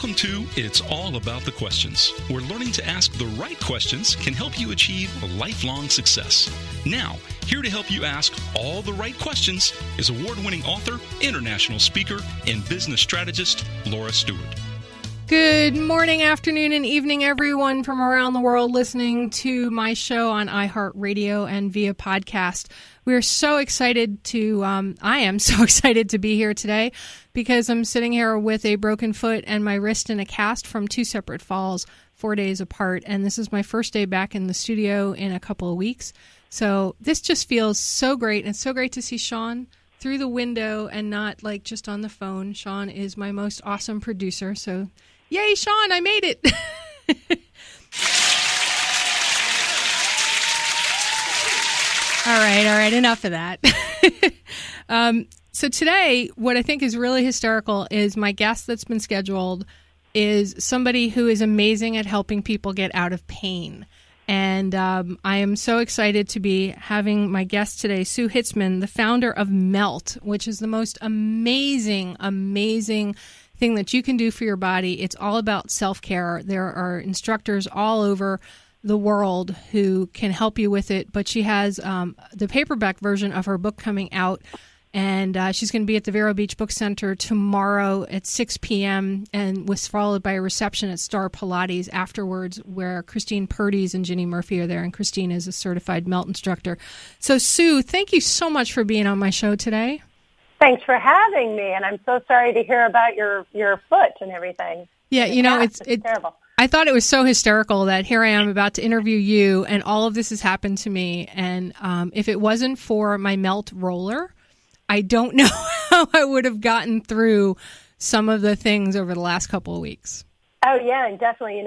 Welcome to It's All About the Questions, where learning to ask the right questions can help you achieve lifelong success. Now, here to help you ask all the right questions is award-winning author, international speaker, and business strategist, Laura Stewart. Good morning, afternoon, and evening, everyone from around the world listening to my show on iHeartRadio and via podcast. We're so excited I am so excited to be here today because I'm sitting here with a broken foot and my wrist in a cast from 2 separate falls 4 days apart. And this is my first day back in the studio in a couple of weeks. So this just feels so great. And it's so great to see Sean through the window and not like just on the phone. Sean is my most awesome producer. So yay, Sean, I made it. All right, enough of that. So today, what I think is really hysterical is my guest that's been scheduled is somebody who is amazing at helping people get out of pain. And I am so excited to be having my guest today, Sue Hitzmann, the founder of Melt, which is the most amazing thing that you can do for your body. It's all about self-care. There are instructors all over the world who can help you with it, but she has the paperback version of her book coming out, and she's going to be at the Vero Beach Book Center tomorrow at 6 p.m. and was followed by a reception at Star Pilates afterwards where Christine Purdy's and Ginny Murphy are there, and Christine is a certified Melt instructor. So Sue, thank you so much for being on my show today. Thanks for having me, and I'm so sorry to hear about your foot and everything. Yeah, it's terrible. I thought it was so hysterical that here I am about to interview you, and all of this has happened to me. And if it wasn't for my Melt roller, I don't know how I would have gotten through some of the things over the last couple of weeks. Oh, yeah, and definitely,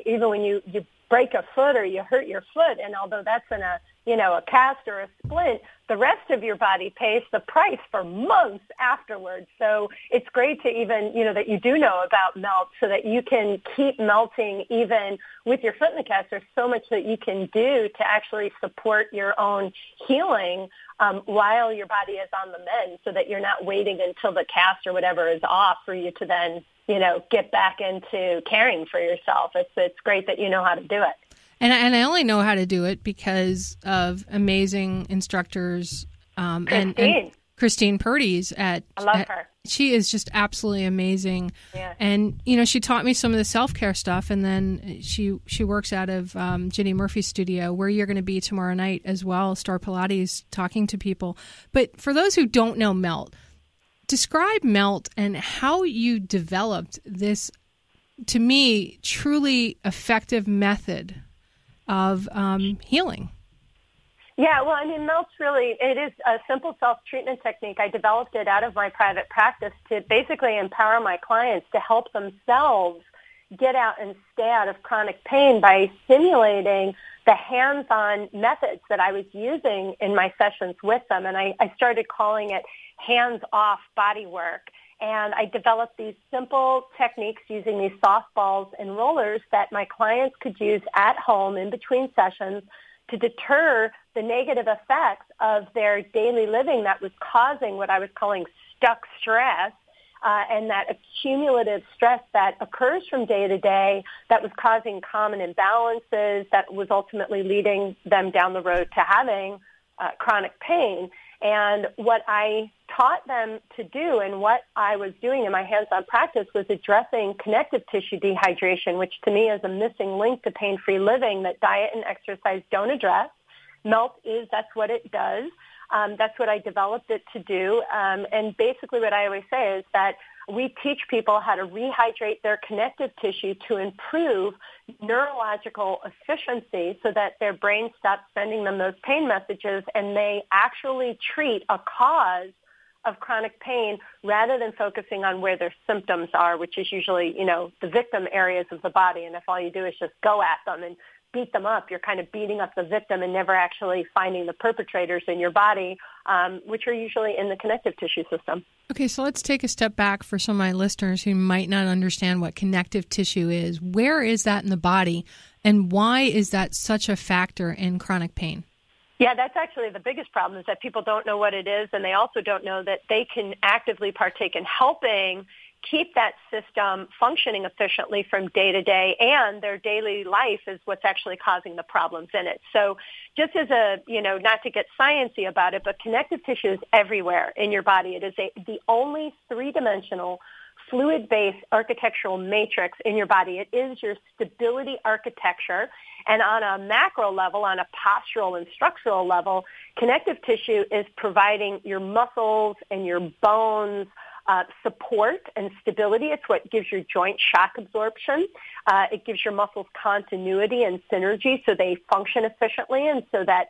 even when you break a foot or you hurt your foot, and although that's in a cast or a splint, the rest of your body pays the price for months afterwards. So it's great to even, that you do know about Melt so that you can keep melting even with your foot in the cast. There's so much that you can do to actually support your own healing while your body is on the mend so that you're not waiting until the cast or whatever is off for you to then, get back into caring for yourself. It's great that you know how to do it. And I only know how to do it because of amazing instructors and Christine Purdy's I love her. She is just absolutely amazing. Yeah. And, she taught me some of the self-care stuff. And then she works out of Ginny Murphy's studio where you're going to be tomorrow night as well, Star Pilates, talking to people. But for those who don't know Melt, describe Melt and how you developed this, to me, truly effective method of healing. Yeah, well, Melt's it is a simple self-treatment technique. I developed it out of my private practice to basically empower my clients to help themselves get out and stay out of chronic pain by simulating the hands-on methods that I was using in my sessions with them. And I started calling it hands-off body work. And I developed these simple techniques using these softballs and rollers that my clients could use at home in between sessions to deter the negative effects of their daily living that was causing what I was calling stuck stress and that accumulative stress that occurs from day to day that was causing common imbalances that was ultimately leading them down the road to having chronic pain. And what I taught them to do and what I was doing in my hands-on practice was addressing connective tissue dehydration, which to me is a missing link to pain-free living that diet and exercise don't address. Melt that's what it does. That's what I developed it to do. And basically what I always say is that we teach people how to rehydrate their connective tissue to improve neurological efficiency so that their brain stops sending them those pain messages and they actually treat a cause of chronic pain rather than focusing on where their symptoms are, which is usually, the victim areas of the body. And if all you do is just go at them and beat them up, you're kind of beating up the victim and never actually finding the perpetrators in your body, which are usually in the connective tissue system. Okay, so let's take a step back for some of my listeners who might not understand what connective tissue is. Where is that in the body, and why is that such a factor in chronic pain? Yeah, that's actually the biggest problem is that people don't know what it is, and they also don't know that they can actively partake in helping keep that system functioning efficiently from day to day, and their daily life is what's actually causing the problems in it. So just as not to get sciencey about it, but connective tissue is everywhere in your body. It is the only three-dimensional fluid-based architectural matrix in your body. It is your stability architecture. And on a macro level, on a postural and structural level, connective tissue is providing your muscles and your bones support and stability. It's what gives your joint shock absorption. It gives your muscles continuity and synergy so they function efficiently and so that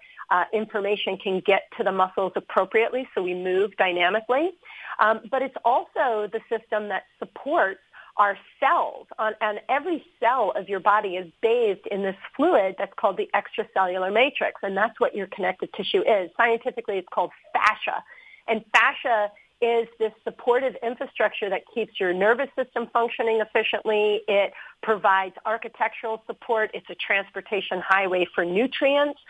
information can get to the muscles appropriately so we move dynamically. But it's also the system that supports our cells. And every cell of your body is bathed in this fluid that's called the extracellular matrix, and that's what your connective tissue is. Scientifically, it's called fascia. And fascia is this supportive infrastructure that keeps your nervous system functioning efficiently. It provides architectural support. It's a transportation highway for nutrients.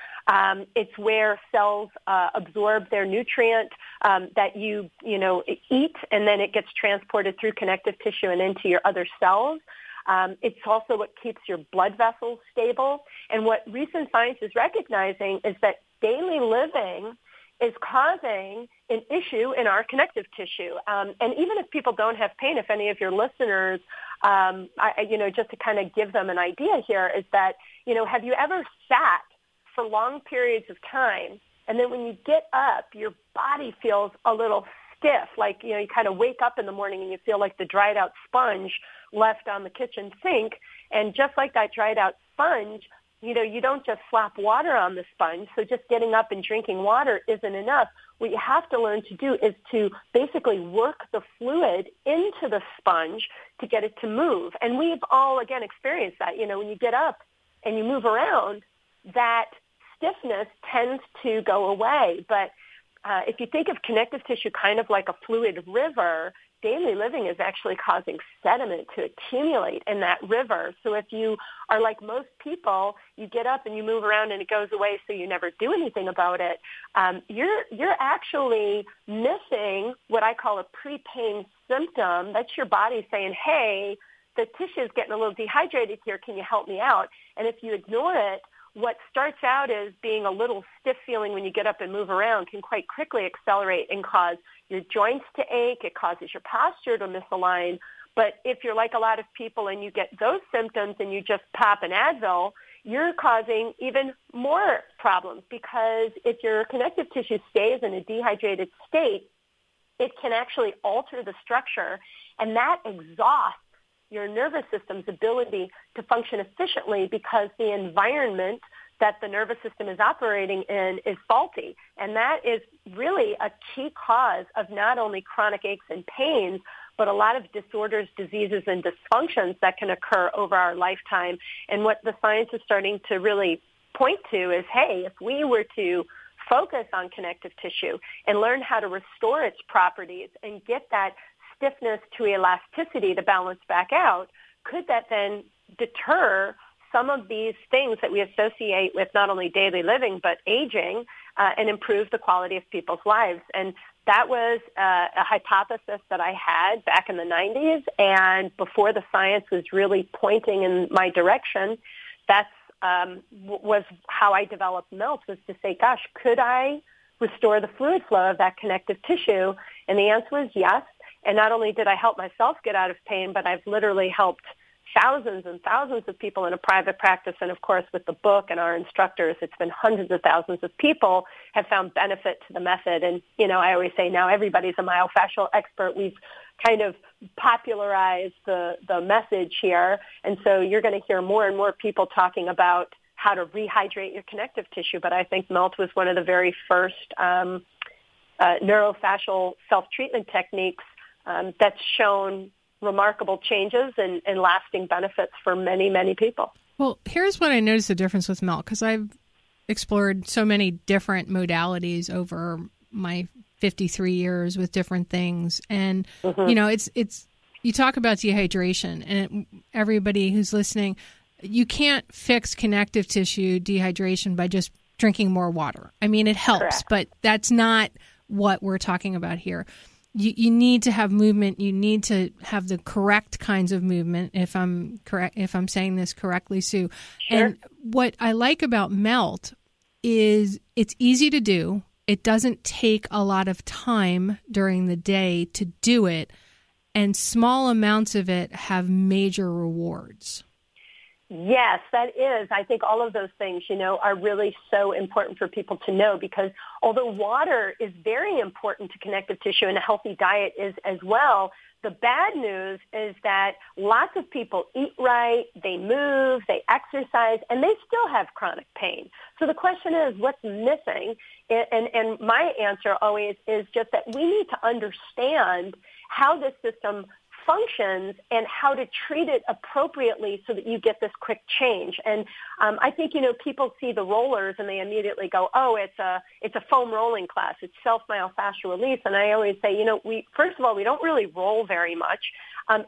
It's where cells absorb their nutrient that you eat, and then it gets transported through connective tissue and into your other cells. It's also what keeps your blood vessels stable. And what recent science is recognizing is that daily living is causing an issue in our connective tissue. And even if people don't have pain, if any of your listeners, just to kind of give them an idea here, is that, have you ever sat for long periods of time, and then when you get up, your body feels a little stiff, like, you kind of wake up in the morning and you feel like the dried out sponge left on the kitchen sink, and just like that dried out sponge, you don't just slap water on the sponge, so just getting up and drinking water isn't enough. What you have to learn to do is to basically work the fluid into the sponge to get it to move. And we've all, again, experienced that. When you get up and you move around, that stiffness tends to go away. But if you think of connective tissue kind of like a fluid river, daily living is actually causing sediment to accumulate in that river. So if you are like most people, you get up and you move around and it goes away, so you never do anything about it, you're actually missing what I call a pre-pain symptom. That's your body saying, hey, the tissue is getting a little dehydrated here. Can you help me out? And if you ignore it, what starts out as being a little stiff feeling when you get up and move around can quite quickly accelerate and cause your joints to ache. It causes your posture to misalign. But if you're like a lot of people and you get those symptoms and you just pop an Advil, you're causing even more problems, because if your connective tissue stays in a dehydrated state, it can actually alter the structure, and that exhausts your nervous system's ability to function efficiently, because the environment that the nervous system is operating in is faulty. And that is really a key cause of not only chronic aches and pains, but a lot of disorders, diseases, and dysfunctions that can occur over our lifetime. And what the science is starting to really point to is, hey, if we were to focus on connective tissue and learn how to restore its properties and get that stiffness to elasticity to balance back out, could that then deter some of these things that we associate with not only daily living but aging, and improve the quality of people's lives? And that was a hypothesis that I had back in the 90s, and before the science was really pointing in my direction, that's was how I developed MELT, was to say, gosh, could I restore the fluid flow of that connective tissue? And the answer was yes. And not only did I help myself get out of pain, but I've literally helped thousands and thousands of people in a private practice. And, of course, with the book and our instructors, it's been hundreds of thousands of people have found benefit to the method. And, I always say now everybody's a myofascial expert. We've kind of popularized the message here. And so you're going to hear more and more people talking about how to rehydrate your connective tissue. But I think MELT was one of the very first neurofascial self-treatment techniques that's shown remarkable changes and lasting benefits for many, many people. Well, here's what I noticed the difference with MELT, because I've explored so many different modalities over my 53 years with different things. And, it's you talk about dehydration, and everybody who's listening, you can't fix connective tissue dehydration by just drinking more water. I mean, it helps, Correct. But that's not what we're talking about here. you need to have movement. You need to have the correct kinds of movement, if I'm correct, if I'm saying this correctly, Sue. Sure. And what I like about Melt is it's easy to do. It doesn't take a lot of time during the day to do it, and small amounts of it have major rewards. Yes, that is. I think all of those things, are really so important for people to know, because although water is very important to connective tissue and a healthy diet is as well, the bad news is that lots of people eat right, they move, they exercise, and they still have chronic pain. So the question is, what's missing? And my answer always is just that we need to understand how this system functions and how to treat it appropriately so that you get this quick change. And I think, people see the rollers and they immediately go, oh, it's a foam rolling class. It's self-myofascial release. And I always say, first of all, we don't really roll very much.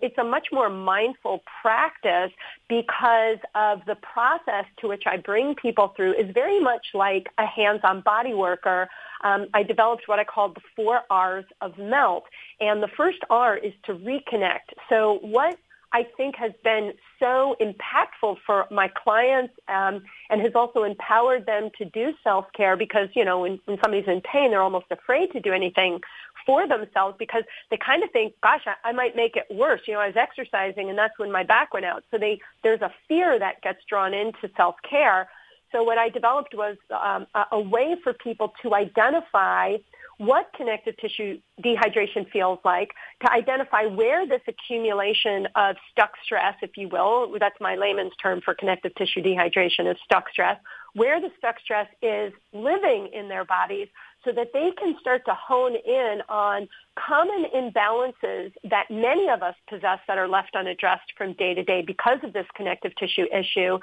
It's a much more mindful practice because of the process to which I bring people through is very much like a hands-on body worker. I developed what I called the 4 R's of Melt. And the first R is to reconnect. So what I think has been so impactful for my clients and has also empowered them to do self-care, because, when somebody's in pain, they're almost afraid to do anything for themselves because they kind of think, gosh, I might make it worse. I was exercising and that's when my back went out. So there's a fear that gets drawn into self-care. So what I developed was a way for people to identify what connective tissue dehydration feels like, to identify where this accumulation of stuck stress, if you will, that's my layman's term for connective tissue dehydration, is stuck stress, where the stuck stress is living in their bodies, so that they can start to hone in on common imbalances that many of us possess that are left unaddressed from day to day because of this connective tissue issue,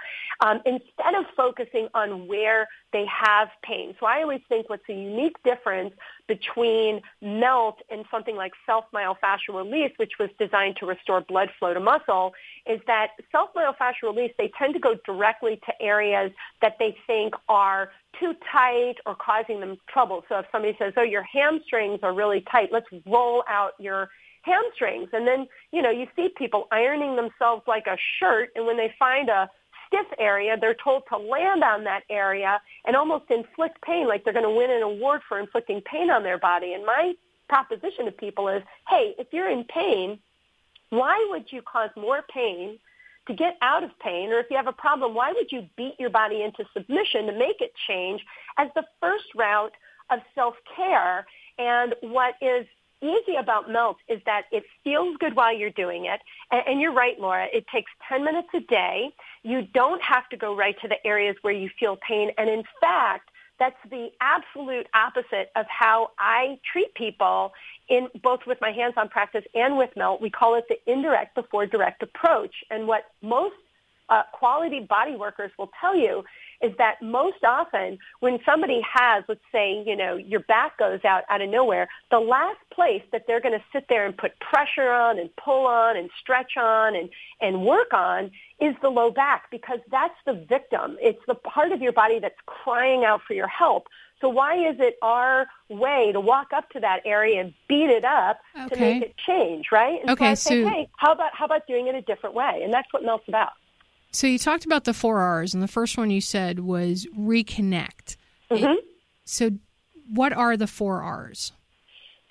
instead of focusing on where they have pain. So I always think what's a unique difference between Melt and something like self-myofascial release, which was designed to restore blood flow to muscle, is that self-myofascial release, they tend to go directly to areas that they think are too tight or causing them trouble. So if somebody says, oh, your hamstrings are really tight, let's roll out your hamstrings. And then, you see people ironing themselves like a shirt, and when they find a stiff area, they're told to land on that area and almost inflict pain, like they're going to win an award for inflicting pain on their body. And my proposition to people is, hey, if you're in pain, why would you cause more pain to get out of pain? Or if you have a problem, why would you beat your body into submission to make it change as the first route of self-care? And what is easy about Melt is that it feels good while you're doing it. And you're right, Laura, it takes 10 minutes a day. You don't have to go right to the areas where you feel pain. And in fact, that's the absolute opposite of how I treat people in both with my hands-on practice and with Melt. We call it the indirect before direct approach. And what most quality body workers will tell you is that most often when somebody has, let's say, your back goes out of nowhere, the last place that they're going to sit there and put pressure on and pull on and stretch on and work on is the low back, because that's the victim. It's the part of your body that's crying out for your help. So why is it our way to walk up to that area and beat it up to make it change, right? And so I say, hey, how about doing it a different way? And that's what Melt's about. So you talked about the 4 R's, and the first one you said was reconnect. Mm-hmm. So what are the 4 R's?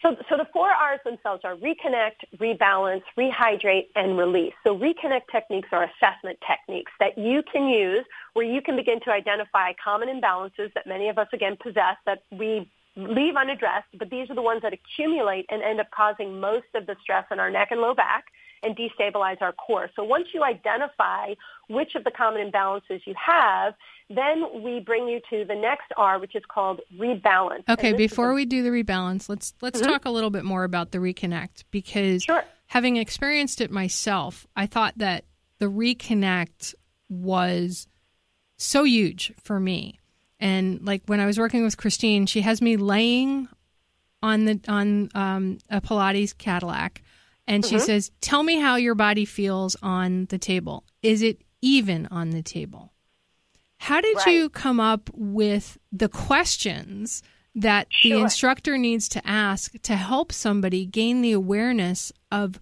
So the 4 R's themselves are reconnect, rebalance, rehydrate, and release. So reconnect techniques are assessment techniques that you can use where you can begin to identify common imbalances that many of us, again, possess that we leave unaddressed, but these are the ones that accumulate and end up causing most of the stress in our neck and low back and destabilize our core. So once you identify which of the common imbalances you have, then we bring you to the next R, which is called rebalance. Okay, before we do the rebalance, let's talk a little bit more about the reconnect, because having experienced it myself, I thought that the reconnect was so huge for me. And like when I was working with Christine, she has me laying on a Pilates Cadillac, and she says, tell me how your body feels on the table. Is it even on the table? How did you come up with the questions that the Sure. instructor needs to ask to help somebody gain the awareness of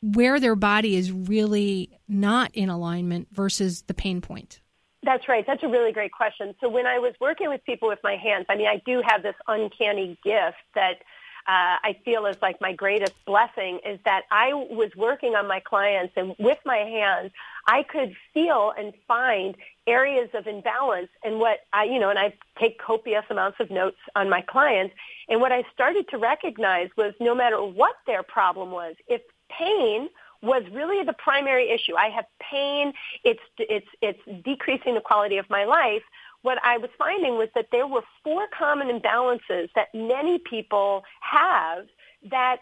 where their body is really not in alignment versus the pain point? That's right. That's a really great question. So when I was working with people with my hands, I mean, I do have this uncanny gift that I feel is like my greatest blessing, is that I was working on my clients, and with my hands, I could feel and find areas of imbalance. And what and I take copious amounts of notes on my clients. And what I started to recognize was no matter what their problem was, if pain was really the primary issue, I have pain, it's decreasing the quality of my life. What I was finding was that there were 4 common imbalances that many people have that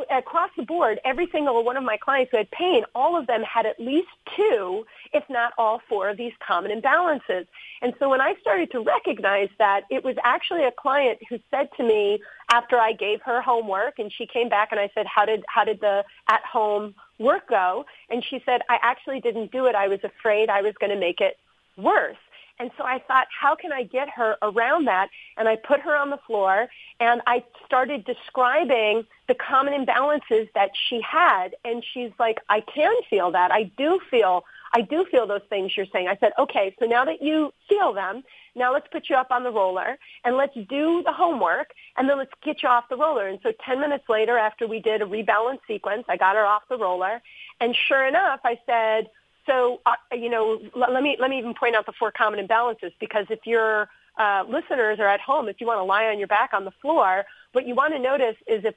across the board, every single one of my clients who had pain, all of them had at least 2, if not all 4 of these common imbalances. And so when I started to recognize that, it was actually a client who said to me after I gave her homework, and she came back and I said, how did the at-home work go? And she said, I actually didn't do it. I was afraid I was going to make it worse. And so I thought, how can I get her around that? And I put her on the floor, and I started describing the common imbalances that she had. And she's like, I can feel that. I do feel those things you're saying. I said, okay, so now that you feel them, now let's put you up on the roller, and let's do the homework, and then let's get you off the roller. And so 10 minutes later, after we did a rebalance sequence, I got her off the roller. And sure enough, I said, so, let me even point out the 4 common imbalances, because if your listeners are at home, if you want to lie on your back on the floor, what you want to notice is if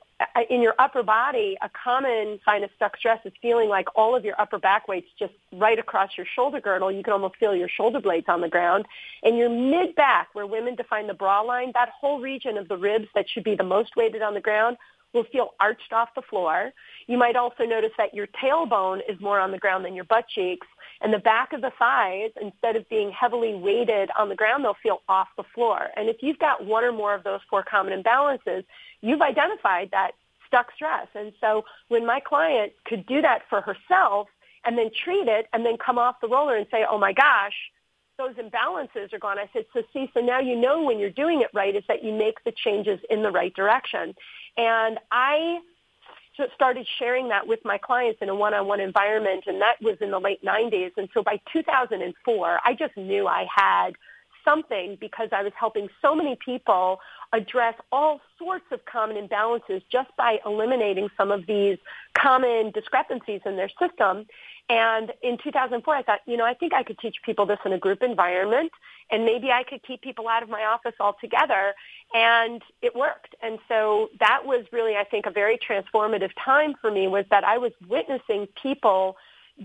in your upper body, a common sign of stuck stress is feeling like all of your upper back weight's just right across your shoulder girdle. You can almost feel your shoulder blades on the ground. And your mid-back, where women define the bra line, that whole region of the ribs that should be the most weighted on the ground, will feel arched off the floor. You might also notice that your tailbone is more on the ground than your butt cheeks, and the back of the thighs, instead of being heavily weighted on the ground, they'll feel off the floor. And if you've got 1 or more of those 4 common imbalances, you've identified that stuck stress. And so when my client could do that for herself and then treat it and then come off the roller and say, oh my gosh, those imbalances are gone. I said, so now you know when you're doing it right is that you make the changes in the right direction. And I started sharing that with my clients in a one-on-one environment, and that was in the late 90s. And so by 2004, I just knew I had something, because I was helping so many people address all sorts of common imbalances just by eliminating some of these common discrepancies in their system. And in 2004, I thought, I think I could teach people this in a group environment, and maybe I could keep people out of my office altogether. And it worked. And so that was really, I think, a very transformative time for me, was that I was witnessing people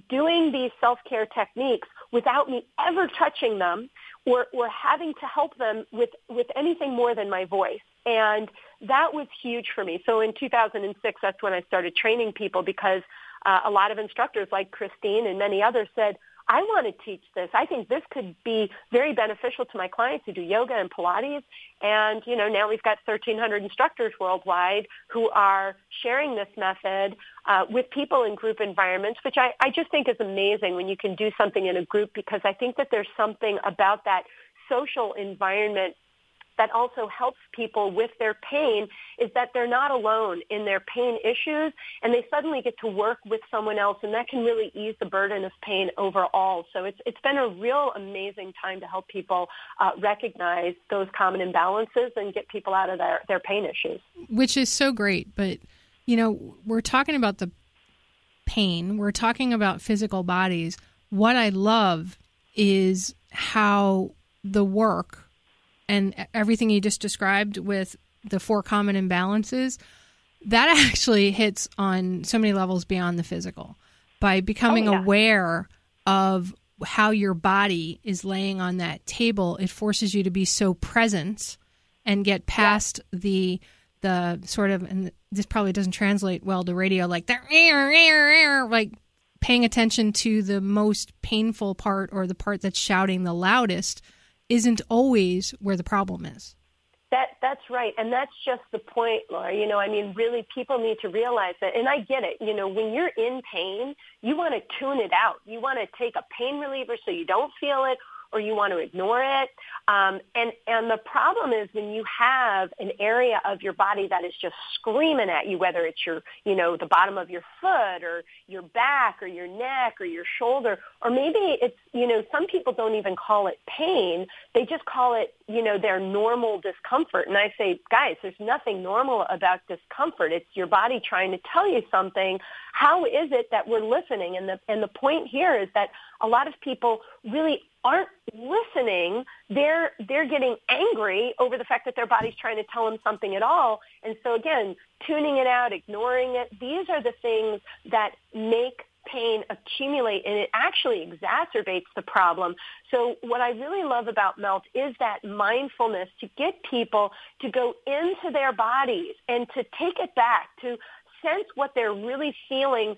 doing these self-care techniques without me ever touching them or having to help them with anything more than my voice. And that was huge for me. So in 2006, that's when I started training people, because a lot of instructors like Christine and many others said, I want to teach this. I think this could be very beneficial to my clients who do yoga and Pilates. And, now we've got 1,300 instructors worldwide who are sharing this method with people in group environments, which I just think is amazing when you can do something in a group, because I think that there's something about that social environment that also helps people with their pain, is that they're not alone in their pain issues, and they suddenly get to work with someone else, and that can really ease the burden of pain overall. So it's been a real amazing time to help people recognize those common imbalances and get people out of their pain issues. Which is so great, but we're talking about the pain, we're talking about physical bodies. What I love is how the work and everything you just described with the 4 common imbalances, that actually hits on so many levels beyond the physical. By becoming aware of how your body is laying on that table, it forces you to be so present and get past the sort of, and this probably doesn't translate well to radio, like like paying attention to the most painful part, or the part that's shouting the loudest, isn't always where the problem is. That's right. And that's just the point, Laura. Really people need to realize that. And I get it. When you're in pain, you want to tune it out. You want to take a pain reliever so you don't feel it, or you want to ignore it. And the problem is when you have an area of your body that is just screaming at you, whether it's your, the bottom of your foot or your back or your neck or your shoulder, or maybe it's, some people don't even call it pain. They just call it, their normal discomfort. And I say, guys, there's nothing normal about discomfort. It's your body trying to tell you something. How is it that we're listening? And the point here is that a lot of people really aren't listening. They're getting angry over the fact that their body's trying to tell them something at all. And so again, tuning it out, ignoring it, these are the things that make pain accumulate, and it actually exacerbates the problem. So what I really love about Melt is that mindfulness to get people to go into their bodies and to take it back, to sense what they're really feeling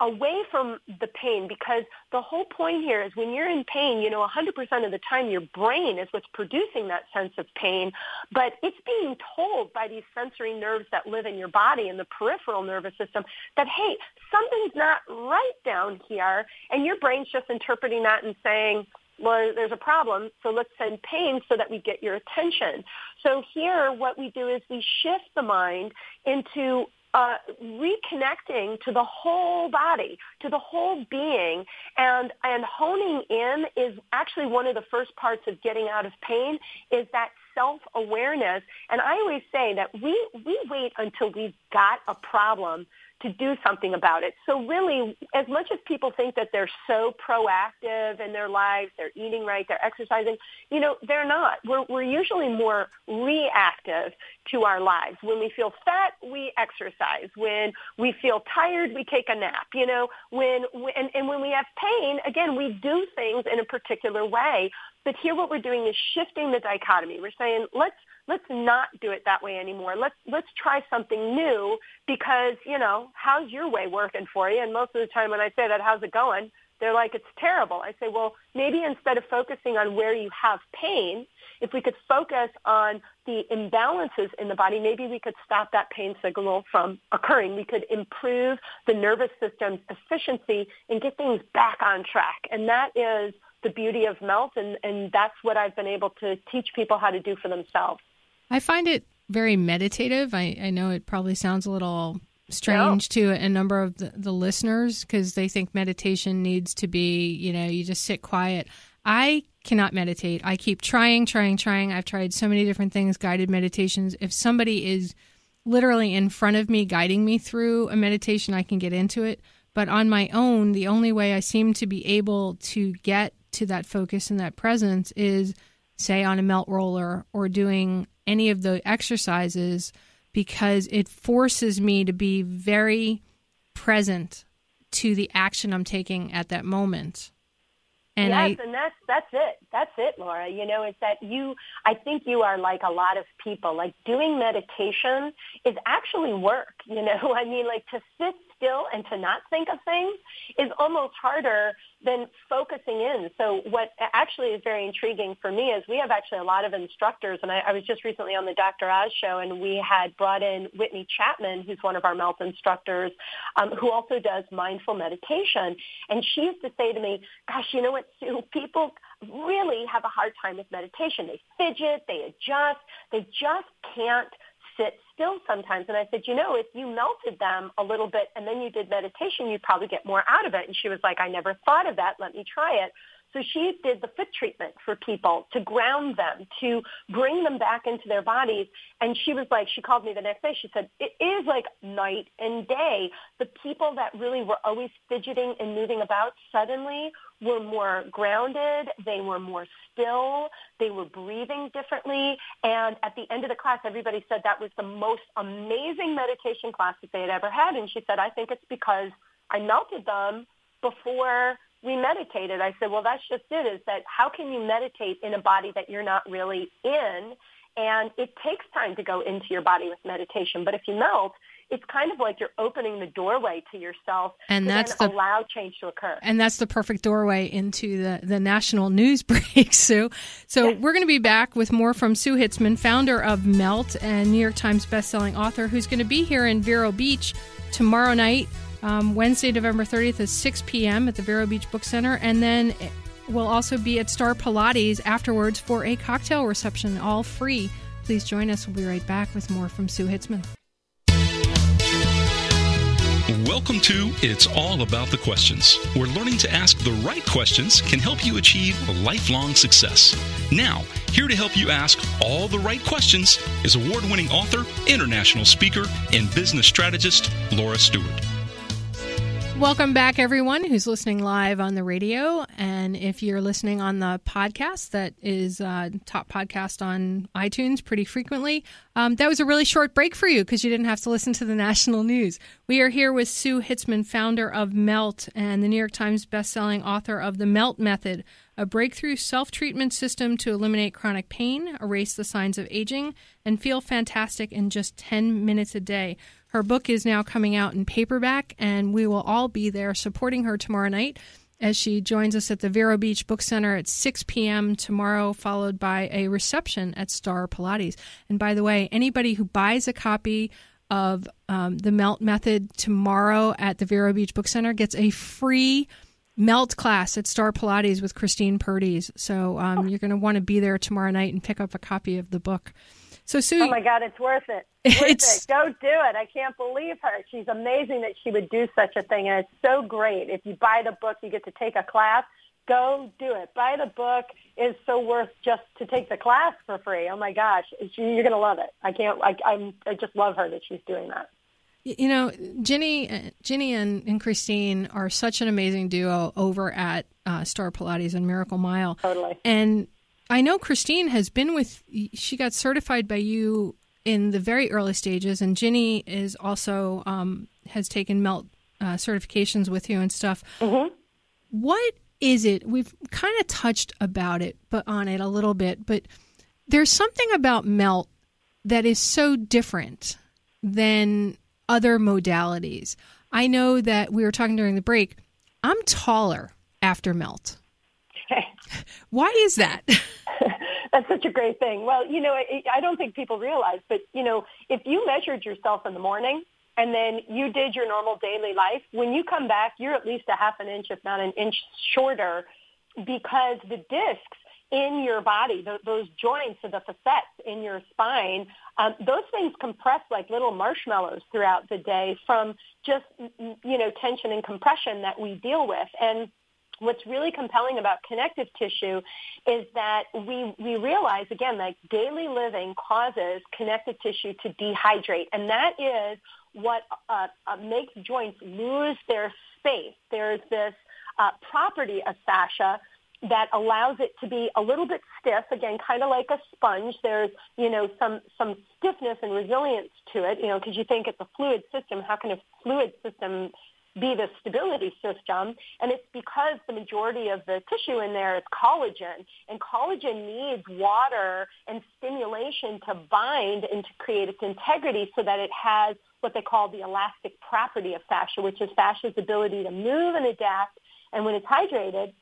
away from the pain, because the whole point here is when you're in pain, 100% of the time your brain is what's producing that sense of pain, but it's being told by these sensory nerves that live in your body and the peripheral nervous system that, hey, something's not right down here, and your brain's just interpreting that and saying, well, there's a problem, so let's send pain so that we get your attention. So here what we do is we shift the mind into reconnecting to the whole body, to the whole being, and honing in is actually one of the first parts of getting out of pain, is that self-awareness. And I always say that we wait until we've got a problem to do something about it. So really, as much as people think that they're so proactive in their lives, they're eating right, they're exercising, they're not. We're usually more reactive to our lives. When we feel fat, we exercise. When we feel tired, we take a nap. When we have pain, again, we do things in a particular way. But here what we're doing is shifting the dichotomy. We're saying, let's not do it that way anymore. Let's try something new because, how's your way working for you? And most of the time when I say that, how's it going? They're like, it's terrible. I say, well, maybe instead of focusing on where you have pain, if we could focus on the imbalances in the body, maybe we could stop that pain signal from occurring. We could improve the nervous system's efficiency and get things back on track. And that is the beauty of Melt, and that's what I've been able to teach people how to do for themselves. I find it very meditative. I know it probably sounds a little strange to a number of the listeners because they think meditation needs to be, you just sit quiet. I cannot meditate. I keep trying. I've tried so many different things, guided meditations. If somebody is literally in front of me guiding me through a meditation, I can get into it. But on my own, the only way I seem to be able to get to that focus and that presence is, say, on a Melt roller or doing any of the exercises, because it forces me to be very present to the action I'm taking at that moment. And yes, and that's it. That's it, Laura. It's that I think you are like a lot of people. Like doing meditation is actually work. Like to sit still and to not think of things is almost harder than focusing in. So what actually is very intriguing for me is we have actually a lot of instructors, and I was just recently on the Dr. Oz show, and we had brought in Whitney Chapman, who's one of our Melt instructors, who also does mindful meditation. And she used to say to me, gosh, you know what, Sue, people really have a hard time with meditation. They fidget, they adjust, they just can't sit still sometimes. And I said, if you melted them a little bit and then you did meditation, you'd probably get more out of it. And she was like, I never thought of that. Let me try it. So she did the foot treatment for people to ground them, to bring them back into their bodies. And she was like, she called me the next day. She said, it is like night and day. The people that really were always fidgeting and moving about suddenly were more grounded. They were more still. They were breathing differently. And at the end of the class, everybody said that was the most amazing meditation class that they had ever had. And she said, I think it's because I melted them before we meditated. I said, well, that's just it, is that how can you meditate in a body that you're not really in? And it takes time to go into your body with meditation. But if you melt, it's kind of like you're opening the doorway to yourself and then allow change to occur. And that's the perfect doorway into the national news break, Sue. So we're going to be back with more from Sue Hitzmann, founder of Melt and New York Times bestselling author, who's going to be here in Vero Beach tomorrow night, Wednesday, November 30th at 6 p.m. at the Vero Beach Book Center. And then will also be at Star Pilates afterwards for a cocktail reception, all free. Please join us. We'll be right back with more from Sue Hitzmann. Welcome to It's All About the Questions, where learning to ask the right questions can help you achieve lifelong success. Now, here to help you ask all the right questions is award-winning author, international speaker, and business strategist, Laura Stewart. Welcome back, everyone who's listening live on the radio. And if you're listening on the podcast, that is top podcast on iTunes pretty frequently, that was a really short break for you because you didn't have to listen to the national news. We are here with Sue Hitzmann, founder of Melt and the New York Times bestselling author of The Melt Method, a breakthrough self-treatment system to eliminate chronic pain, erase the signs of aging, and feel fantastic in just 10 minutes a day. Her book is now coming out in paperback, and we will all be there supporting her tomorrow night as she joins us at the Vero Beach Book Center at 6 p.m. tomorrow, followed by a reception at Star Pilates. And by the way, anybody who buys a copy of The Melt Method tomorrow at the Vero Beach Book Center gets a free Melt class at Star Pilates with Christine Purdy's. So you're going to want to be there tomorrow night and pick up a copy of the book. So Sue, oh my God, it's worth it. Go do it. I can't believe her. She's amazing that she would do such a thing, and it's so great. If you buy the book, you get to take a class. Go do it. Buy the book. It's so worth just to take the class for free. Oh my gosh, you're going to love it. I just love her that she's doing that. You know, Ginny and Christine are such an amazing duo over at Star Pilates and Miracle Mile. Totally. And I know Christine has been she got certified by you in the very early stages, and Ginny is also has taken Melt certifications with you and stuff. Mm-hmm. What is it? We've kind of touched on it a little bit, but there's something about Melt that is so different than other modalities. I know that we were talking during the break. I'm taller after Melt. Why is that? That's such a great thing. Well, you know, I don't think people realize, but, you know, if you measured yourself in the morning and then you did your normal daily life, when you come back, you're at least a half an inch, if not an inch shorter, because the discs in your body, those joints or the facets in your spine, those things compress like little marshmallows throughout the day from just, you know, tension and compression that we deal with. And what's really compelling about connective tissue is that we realize, again, that daily living causes connective tissue to dehydrate, and that is what makes joints lose their space. There's this property of fascia that allows it to be a little bit stiff, again, kind of like a sponge. There's, you know, some stiffness and resilience to it, you know, because you think it's a fluid system. How can a fluid system be the stability system? And it's because the majority of the tissue in there is collagen, and collagen needs water and stimulation to bind and to create its integrity so that it has what they call the elastic property of fascia, which is fascia's ability to move and adapt. And when it's hydrated,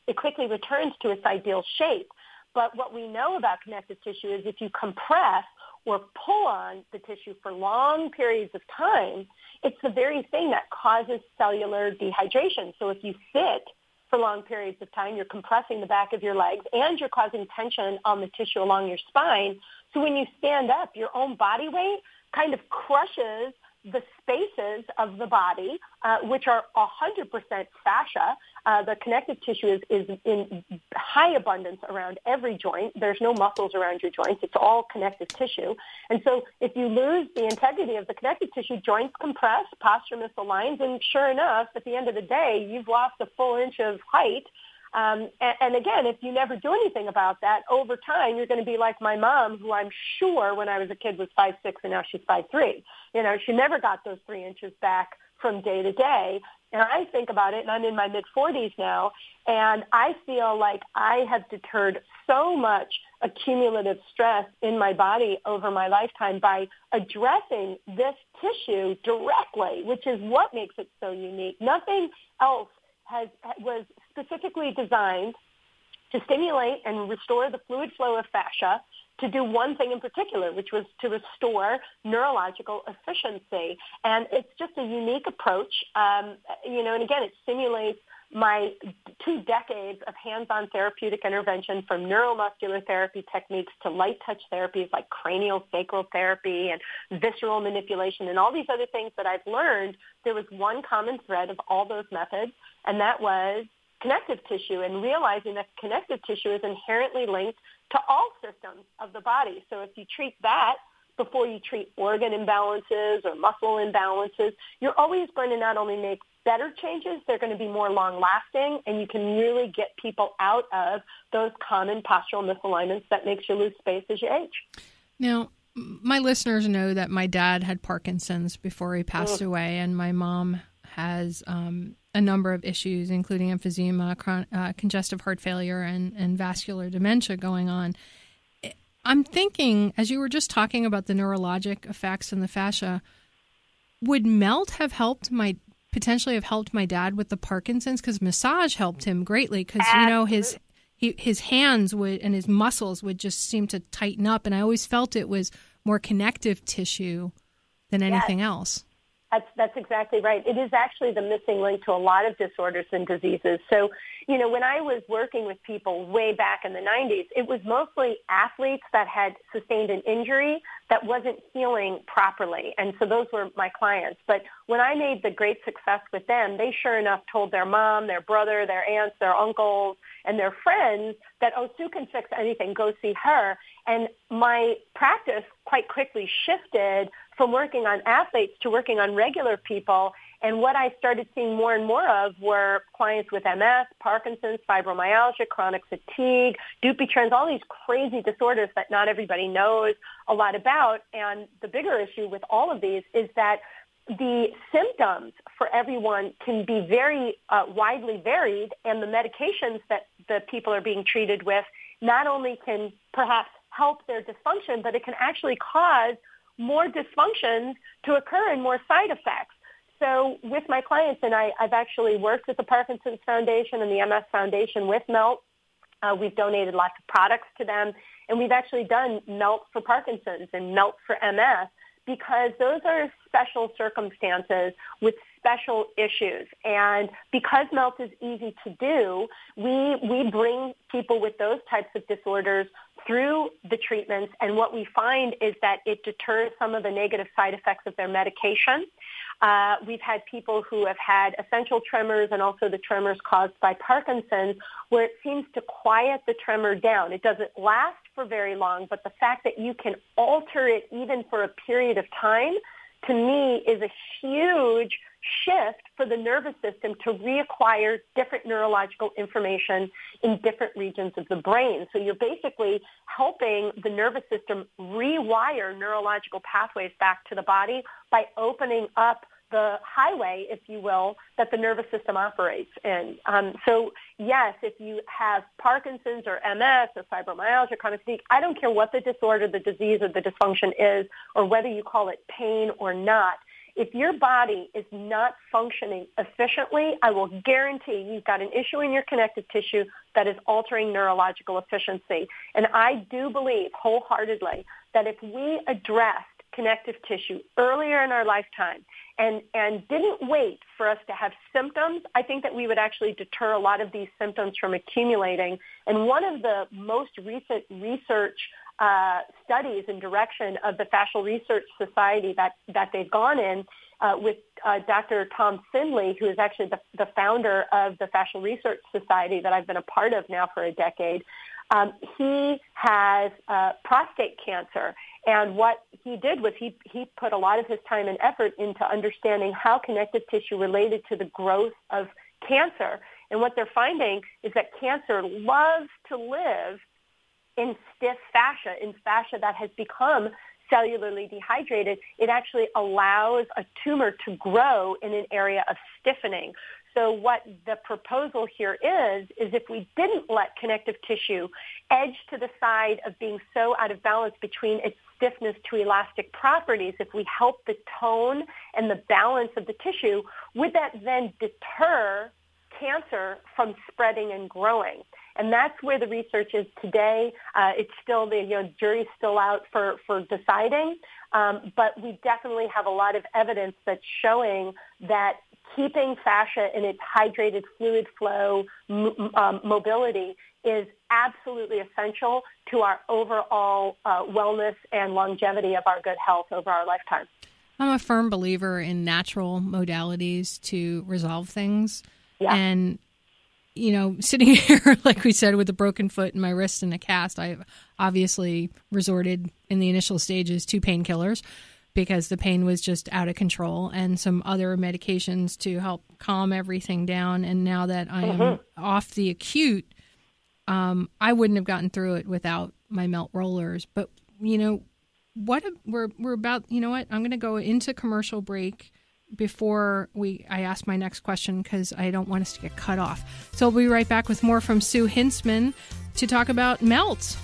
it quickly returns to its ideal shape. But what we know about connective tissue is if you compress or pull on the tissue for long periods of time, it's the very thing that causes cellular dehydration. So if you sit for long periods of time, you're compressing the back of your legs and you're causing tension on the tissue along your spine. So when you stand up, your own body weight kind of crushes the spaces of the body, which are 100% fascia. The connective tissue is in high abundance around every joint. There's no muscles around your joints. It's all connective tissue. And so if you lose the integrity of the connective tissue, joints compress, posture misaligns, and sure enough, at the end of the day, you've lost a full inch of height. And again, if you never do anything about that, over time, you're going to be like my mom, who I'm sure when I was a kid was 5'6", and now she's 5'3". You know, she never got those 3 inches back from day to day. And I think about it, and I'm in my mid-40s now, and I feel like I have deterred so much accumulative stress in my body over my lifetime by addressing this tissue directly, which is what makes it so unique. Nothing else was specifically designed to stimulate and restore the fluid flow of fascia to do one thing in particular, which was to restore neurological efficiency. And it's just a unique approach, you know, and again, it stimulates my 2 decades of hands-on therapeutic intervention, from neuromuscular therapy techniques to light touch therapies like cranial sacral therapy and visceral manipulation and all these other things that I've learned, there was one common thread of all those methods, and that was connective tissue, and realizing that connective tissue is inherently linked to all systems of the body. So if you treat that before you treat organ imbalances or muscle imbalances, you're always going to not only make better changes, they're going to be more long-lasting, and you can really get people out of those common postural misalignments that makes you lose space as you age. Now, my listeners know that my dad had Parkinson's before he passed away, and my mom has a number of issues, including emphysema, congestive heart failure, and vascular dementia going on. I'm thinking, as you were just talking about the neurologic effects and the fascia, would melt have potentially have helped my dad with the Parkinson's? Because massage helped him greatly, because, you know, his hands would, and his muscles would just seem to tighten up. And I always felt it was more connective tissue than anything else. That's exactly right. It is actually the missing link to a lot of disorders and diseases. So, you know, when I was working with people way back in the 90s, it was mostly athletes that had sustained an injury that wasn't healing properly. And so those were my clients. But when I made the great success with them, they sure enough told their mom, their brother, their aunts, their uncles, and their friends that, oh, Sue can fix anything, go see her. And my practice quite quickly shifted from working on athletes to working on regular people. And what I started seeing more and more of were clients with MS, Parkinson's, fibromyalgia, chronic fatigue, Dupuytren's, all these crazy disorders that not everybody knows a lot about. And the bigger issue with all of these is that the symptoms for everyone can be very widely varied, and the medications that the people are being treated with not only can perhaps help their dysfunction, but it can actually cause more dysfunctions to occur and more side effects. So with my clients, and I've actually worked with the Parkinson's Foundation and the MS Foundation with MELT. We've donated lots of products to them, and we've actually done MELT for Parkinson's and MELT for MS, because those are special circumstances with special issues. And because MELT is easy to do, we bring people with those types of disorders through the treatments, and what we find is that it deters some of the negative side effects of their medication. We've had people who have had essential tremors and also the tremors caused by Parkinson's, where it seems to quiet the tremor down. It doesn't last for very long, but the fact that you can alter it even for a period of time, to me, is a huge shift for the nervous system to reacquire different neurological information in different regions of the brain. So you're basically helping the nervous system rewire neurological pathways back to the body by opening up the highway, if you will, that the nervous system operates in. So yes, if you have Parkinson's or MS or fibromyalgia, chronic fatigue, I don't care what the disorder, the disease, or the dysfunction is, or whether you call it pain or not. If your body is not functioning efficiently, I will guarantee you've got an issue in your connective tissue that is altering neurological efficiency. And I do believe wholeheartedly that if we addressed connective tissue earlier in our lifetime and didn't wait for us to have symptoms, I think that we would actually deter a lot of these symptoms from accumulating. And one of the most recent research studies and direction of the Fascial Research Society that they've gone in with Dr. Tom Findlay, who is actually the founder of the Fascial Research Society that I've been a part of now for a decade. He has prostate cancer, and what he did was he put a lot of his time and effort into understanding how connective tissue related to the growth of cancer. And what they're finding is that cancer loves to live in stiff fascia, in fascia that has become cellularly dehydrated. It actually allows a tumor to grow in an area of stiffening. So what the proposal here is if we didn't let connective tissue edge to the side of being so out of balance between its stiffness to elastic properties, if we help the tone and the balance of the tissue, would that then deter cancer from spreading and growing? And that's where the research is today. It's still, the jury's still out for deciding, but we definitely have a lot of evidence that's showing that keeping fascia in its hydrated fluid flow mobility is absolutely essential to our overall wellness and longevity of our good health over our lifetime. I'm a firm believer in natural modalities to resolve things. Yeah. And, sitting here, like we said, with a broken foot and my wrist in a cast, I've obviously resorted in the initial stages to painkillers because the pain was just out of control, and some other medications to help calm everything down. And now that I am off the acute, I wouldn't have gotten through it without my melt rollers. But, we're about, I'm going to go into commercial break before I ask my next question because I don't want us to get cut off. So we'll be right back with more from Sue Hitzmann to talk about melt.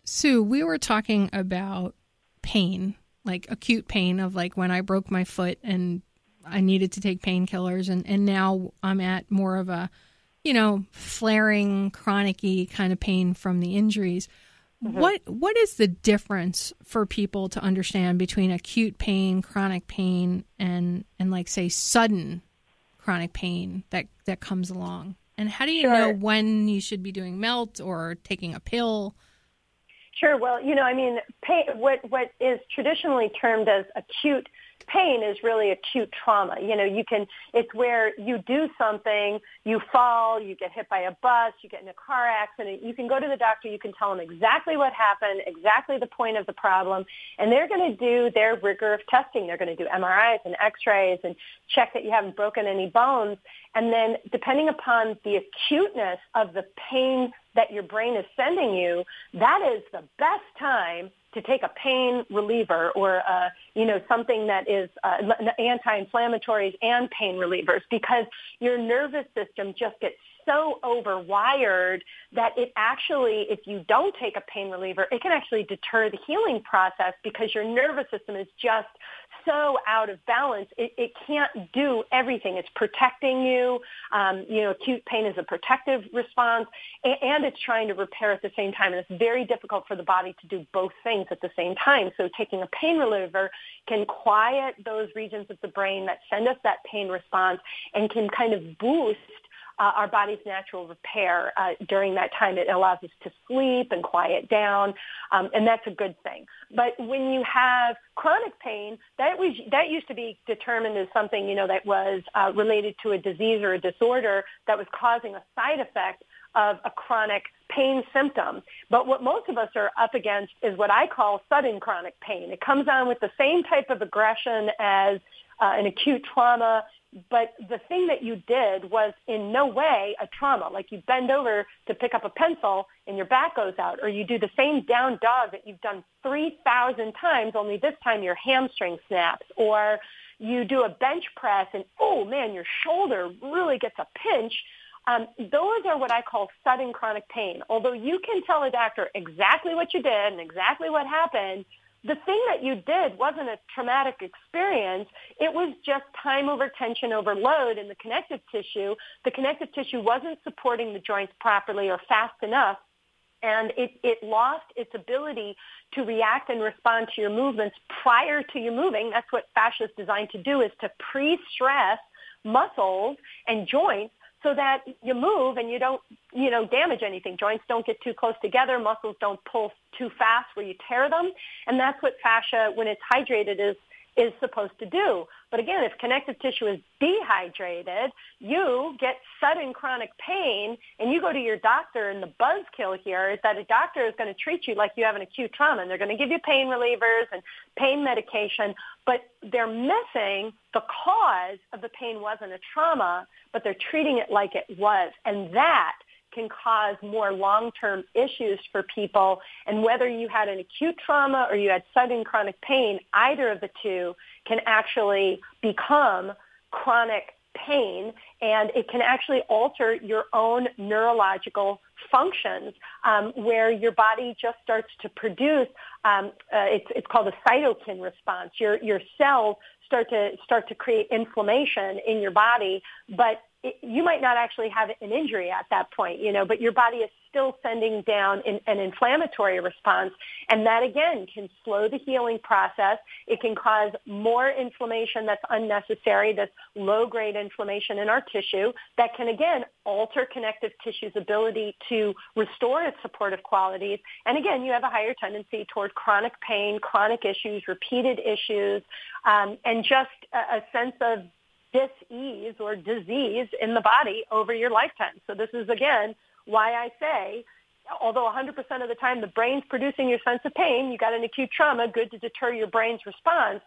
Sue, we were talking about pain, like acute pain of like when I broke my foot and I needed to take painkillers, and now I'm at more of a, flaring, chronic-y kind of pain from the injuries. What is the difference for people to understand between acute pain, chronic pain, and like say sudden chronic pain that comes along? And how do you know when you should be doing melt or taking a pill? Sure. Well, pain, what is traditionally termed as acute pain is really acute trauma. It's where you do something, you fall, you get hit by a bus, you get in a car accident. You can go to the doctor, you can tell them exactly what happened, exactly the point of the problem, and they're going to do their rigor of testing. They're going to do MRIs and x-rays and check that you haven't broken any bones. And then depending upon the acuteness of the pain that your brain is sending you, that is the best time to take a pain reliever or, something that is anti-inflammatories and pain relievers, because your nervous system just gets so overwired that it actually, if you don't take a pain reliever, it can actually deter the healing process because your nervous system is just so out of balance. It can't do everything. It's protecting you. Acute pain is a protective response, and it's trying to repair at the same time. And it's very difficult for the body to do both things at the same time. So taking a pain reliever can quiet those regions of the brain that send us that pain response and can kind of boost our body's natural repair during that time. It allows us to sleep and quiet down, and that's a good thing. But when you have chronic pain, that used to be determined as something, that was related to a disease or a disorder that was causing a side effect of a chronic pain symptom. But what most of us are up against is what I call sudden chronic pain. It comes on with the same type of aggression as an acute trauma, but the thing that you did was in no way a trauma. Like you bend over to pick up a pencil and your back goes out, or you do the same down dog that you've done 3,000 times, only this time your hamstring snaps, or you do a bench press and, oh man, your shoulder really gets a pinch. Those are what I call sudden chronic pain. Although you can tell a doctor exactly what you did and exactly what happened, the thing that you did wasn't a traumatic experience. It was just time over tension overload in the connective tissue. The connective tissue wasn't supporting the joints properly or fast enough, and it lost its ability to react and respond to your movements prior to you moving. That's what fascia is designed to do, is to pre-stress muscles and joints so that you move and you don't, damage anything. Joints don't get too close together. Muscles don't pull too fast where you tear them. And that's what fascia, when it's hydrated, is supposed to do. But again, if connective tissue is dehydrated, you get sudden chronic pain, and you go to your doctor, and the buzzkill here is that a doctor is going to treat you like you have an acute trauma, and they're going to give you pain relievers and pain medication, but they're missing the cause of the pain wasn't a trauma, but they're treating it like it was. And that can cause more long-term issues for people. And whether you had an acute trauma or you had sudden chronic pain, either of the two can actually become chronic pain, and it can actually alter your own neurological functions, where your body just starts to produce, it's called a cytokine response. Your cells start to create inflammation in your body, but you might not actually have an injury at that point, but your body is still sending down an inflammatory response. And that, again, can slow the healing process. It can cause more inflammation that's unnecessary, that's low-grade inflammation in our tissue that can, again, alter connective tissue's ability to restore its supportive qualities. And, again, you have a higher tendency toward chronic pain, chronic issues, repeated issues, and just a sense of dis-ease or disease in the body over your lifetime. So this is, again, why I say, although 100% of the time the brain's producing your sense of pain, you got an acute trauma, good to deter your brain's response.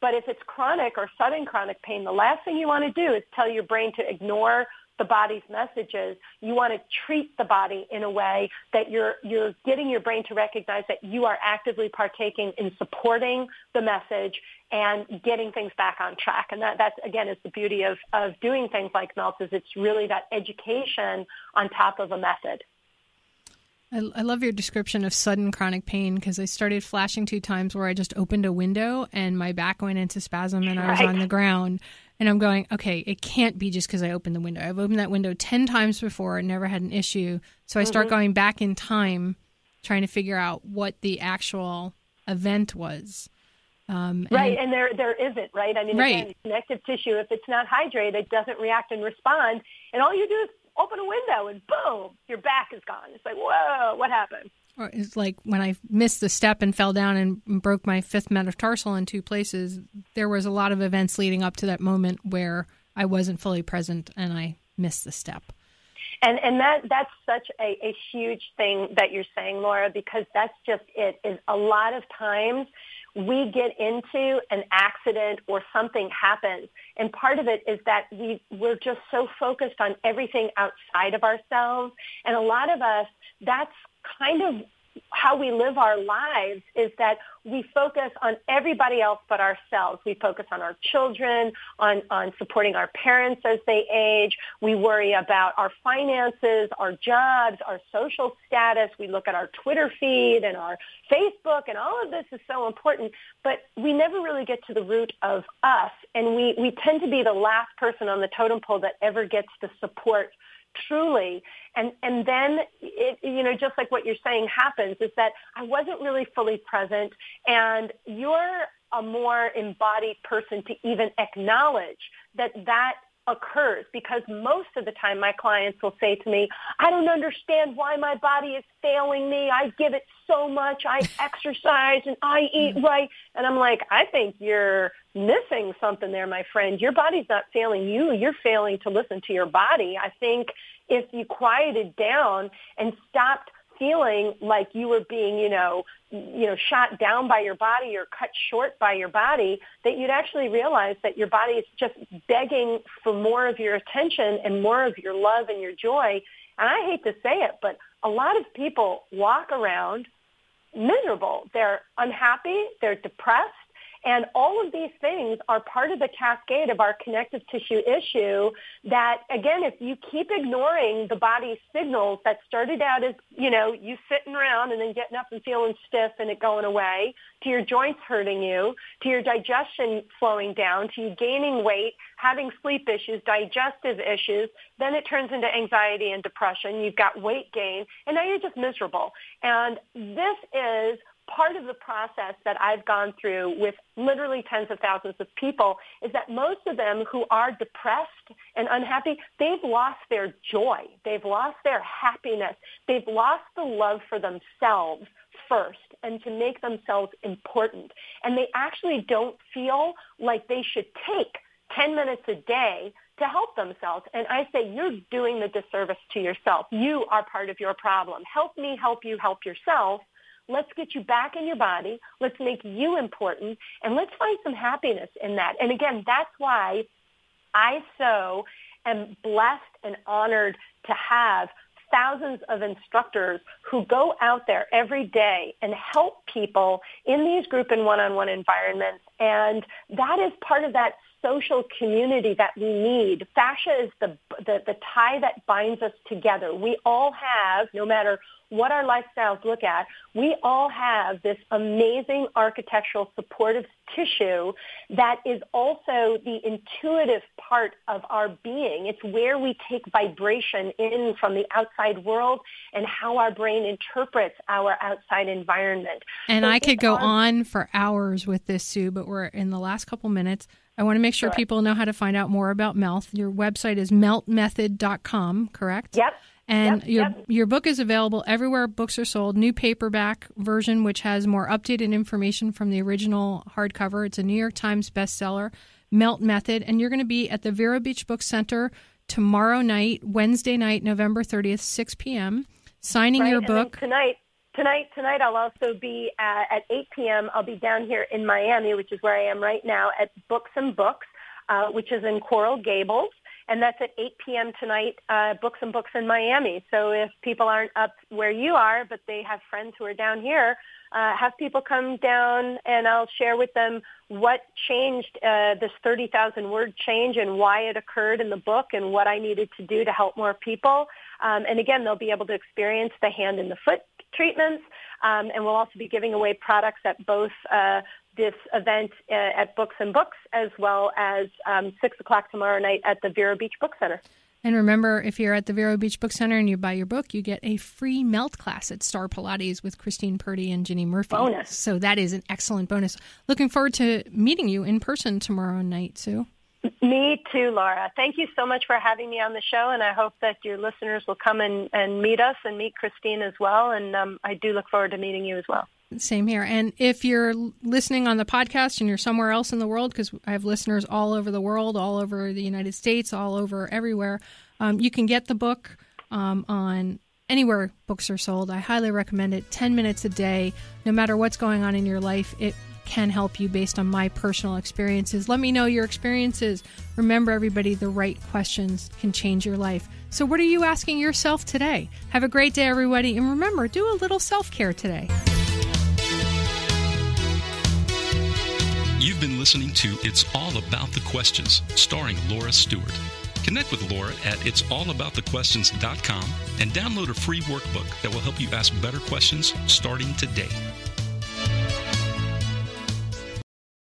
But if it's chronic or sudden chronic pain, the last thing you want to do is tell your brain to ignore the body's messages. You want to treat the body in a way that you're getting your brain to recognize that you are actively partaking in supporting the message and getting things back on track. And that's again, is the beauty of doing things like MELTS, is it's really that education on top of a method. I love your description of sudden chronic pain, because I started flashing 2 times where I just opened a window and my back went into spasm and I was on the ground. And I'm going, okay, it can't be just because I opened the window. I've opened that window 10 times before and never had an issue. So I start going back in time, trying to figure out what the actual event was. And there isn't, right? I mean, again, connective tissue, if it's not hydrated, it doesn't react and respond. And all you do is open a window and boom, your back is gone. It's like, whoa, what happened? Or it's like when I missed the step and fell down and broke my 5th metatarsal in 2 places, there was a lot of events leading up to that moment where I wasn't fully present and I missed the step. And that's such a huge thing that you're saying, Laura, because that's just it. Is a lot of times we get into an accident or something happens, and part of it is that we're just so focused on everything outside of ourselves, and a lot of us, that's kind of how we live our lives, is that we focus on everybody else but ourselves. We focus on our children, on supporting our parents as they age. We worry about our finances, our jobs, our social status. We look at our Twitter feed and our Facebook, and all of this is so important, but we never really get to the root of us, and we tend to be the last person on the totem pole that ever gets the support truly. And then, just like what you're saying happens, is that I wasn't really fully present, and you're a more embodied person to even acknowledge that occurs, because most of the time my clients will say to me, I don't understand why my body is failing me. I give it so much. I exercise and I eat right. And I'm like, I think you're missing something there, my friend. Your body's not failing you. You're failing to listen to your body. I think if you quieted down and stopped feeling like you were being, shot down by your body or cut short by your body, that you'd actually realize that your body is just begging for more of your attention and more of your love and your joy. And I hate to say it, but a lot of people walk around miserable. They're unhappy, they're depressed, and all of these things are part of the cascade of our connective tissue issue that, again, if you keep ignoring the body's signals that started out as, you sitting around and then getting up and feeling stiff and it going away, to your joints hurting you, to your digestion slowing down, to you gaining weight, having sleep issues, digestive issues, then it turns into anxiety and depression. You've got weight gain, and now you're just miserable. And this is part of the process that I've gone through with literally tens of thousands of people, is that most of them who are depressed and unhappy, they've lost their joy. They've lost their happiness. They've lost the love for themselves first and to make themselves important. And they actually don't feel like they should take 10 minutes a day to help themselves. And I say, you're doing the disservice to yourself. You are part of your problem. Help me help you help yourself. Let's get you back in your body. Let's make you important, and let's find some happiness in that. And again, that's why I so am blessed and honored to have thousands of instructors who go out there every day and help people in these group and one-on-one environments. And that is part of that social community that we need. Fascia is the tie that binds us together. We all have, no matter what our lifestyles look at, we all have this amazing architectural supportive tissue that is also the intuitive part of our being. It's where we take vibration in from the outside world and how our brain interprets our outside environment. And so I could go on for hours with this, Sue, but we're in the last couple minutes. I want to make sure people know how to find out more about MELT. Your website is meltmethod.com, correct? Yep. And your book is available everywhere books are sold. New paperback version, which has more updated information from the original hardcover. It's a New York Times bestseller, MELT Method. And you're going to be at the Vero Beach Book Center tomorrow night, Wednesday night, November 30th, 6 p.m., signing your book. Tonight, I'll also be at 8 p.m. I'll be down here in Miami, which is where I am right now, at Books and Books, which is in Coral Gables. And that's at 8 p.m. tonight, Books and Books in Miami. So if people aren't up where you are, but they have friends who are down here, have people come down and I'll share with them what changed, this 30,000-word change and why it occurred in the book and what I needed to do to help more people. And again, they'll be able to experience the hand and the foot treatments. And we'll also be giving away products at both this event at Books and Books, as well as 6 o'clock tomorrow night at the Vero Beach Book Center. And remember, if you're at the Vero Beach Book Center and you buy your book, you get a free MELT class at Star Pilates with Christine Purdy and Ginny Murphy. Bonus. So that is an excellent bonus. Looking forward to meeting you in person tomorrow night, Sue. Me too, Laura. Thank you so much for having me on the show, and I hope that your listeners will come and meet us and meet Christine as well. And I do look forward to meeting you as well. Same here. And if you're listening on the podcast and you're somewhere else in the world, because I have listeners all over the world, all over the United States, all over everywhere, you can get the book on anywhere books are sold. I highly recommend it. 10 minutes a day, no matter what's going on in your life, it can help you based on my personal experiences. Let me know your experiences. Remember, everybody, the right questions can change your life. So what are you asking yourself today? Have a great day, everybody. And remember, do a little self-care today. You've been listening to It's All About the Questions, starring Laura Stewart. Connect with Laura at it'sallaboutthequestions.com and download a free workbook that will help you ask better questions starting today.